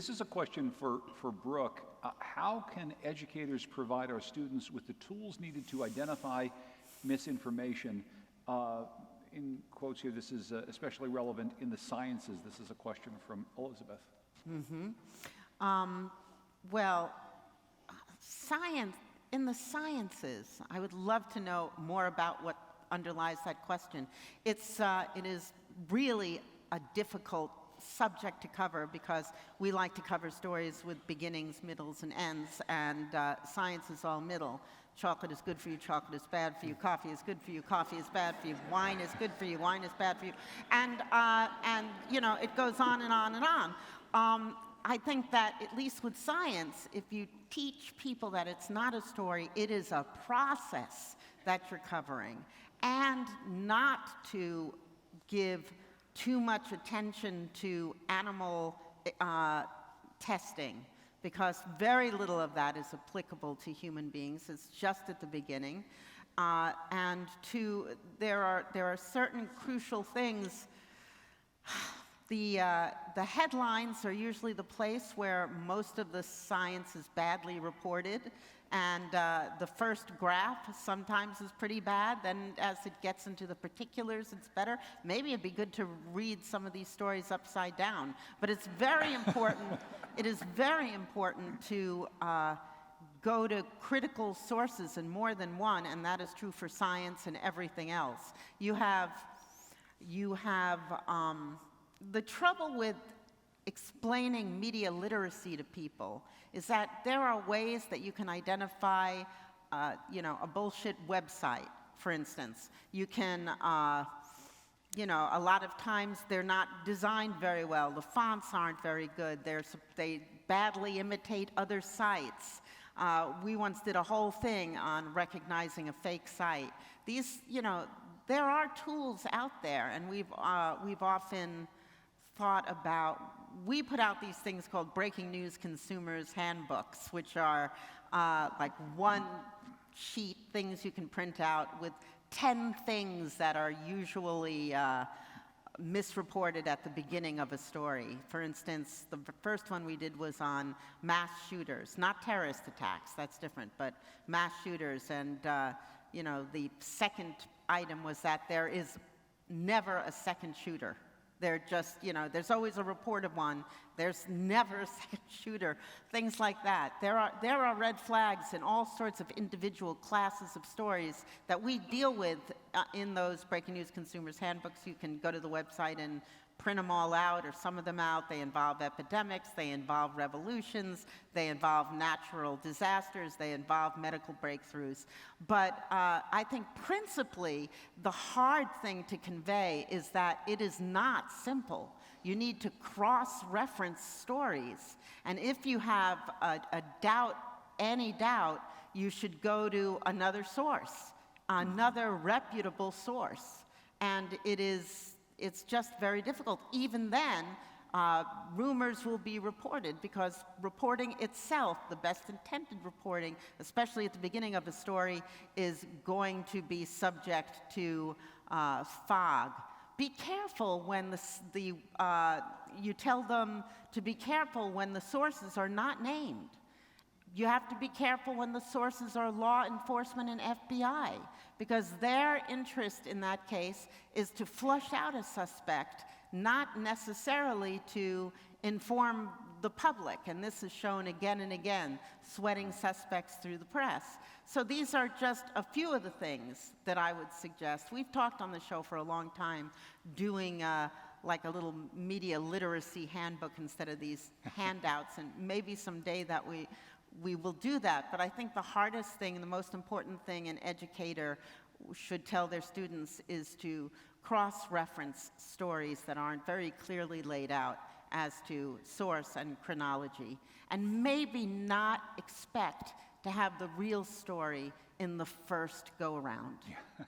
This is a question for Brooke. How can educators provide our students with the tools needed to identify misinformation? In quotes here, this is especially relevant in the sciences. This is a question from Elizabeth. Well, science, in the sciences, I would love to know more about what underlies that question. It is really a difficult subject to cover because we like to cover stories with beginnings, middles, and ends, and science is all middle. Chocolate is good for you, chocolate is bad for you, coffee is good for you, coffee is bad for you, wine is good for you, wine is bad for you, and you know, it goes on and on and on. I think that at least with science, if you teach people that it's not a story, it is a process that you're covering, and not to give too much attention to animal testing, because very little of that is applicable to human beings. It's just at the beginning. And there are certain crucial things. The headlines are usually the place where most of the science is badly reported, and the first graph sometimes is pretty bad. Then as it gets into the particulars, it's better. Maybe it'd be good to read some of these stories upside down. But it's very important, it is very important to go to critical sources, and more than one, and that is true for science and everything else. You have the trouble with explaining media literacy to people is that there are ways that you can identify, you know, a bullshit website, for instance. You can, you know, a lot of times they're not designed very well. The fonts aren't very good. They badly imitate other sites. We once did a whole thing on recognizing a fake site. These, you know, there are tools out there, and we've often thought about, we put out these things called breaking news consumers handbooks, which are like one sheet things you can print out with 10 things that are usually misreported at the beginning of a story. For instance, the first one we did was on mass shooters, not terrorist attacks, that's different, but mass shooters. And you know, the second item was that there is never a second shooter. They're just, you know, there's always a report of one. There's never a second shooter, things like that. There are red flags in all sorts of individual classes of stories that we deal with in those Breaking News Consumers Handbooks. You can go to the website and print them all out, or some of them out. They involve epidemics, they involve revolutions, they involve natural disasters, they involve medical breakthroughs. But I think principally the hard thing to convey is that it is not simple. You need to cross-reference stories. And if you have a doubt, any doubt, you should go to another source, another reputable source. And it's just very difficult. Even then, rumors will be reported, because reporting itself, the best intended reporting, especially at the beginning of a story, is going to be subject to fog. Be careful when you tell them to be careful when the sources are not named. You have to be careful when the sources are law enforcement and FBI, because their interest in that case is to flush out a suspect, not necessarily to inform the public. And this is shown again and again, sweating suspects through the press. So these are just a few of the things that I would suggest. We've talked on the show for a long time doing like a little media literacy handbook instead of these handouts, and maybe someday that we will do that. But I think the hardest thing and the most important thing an educator should tell their students is to cross-reference stories that aren't very clearly laid out as to source and chronology, and maybe not expect to have the real story in the first go-around. Yeah.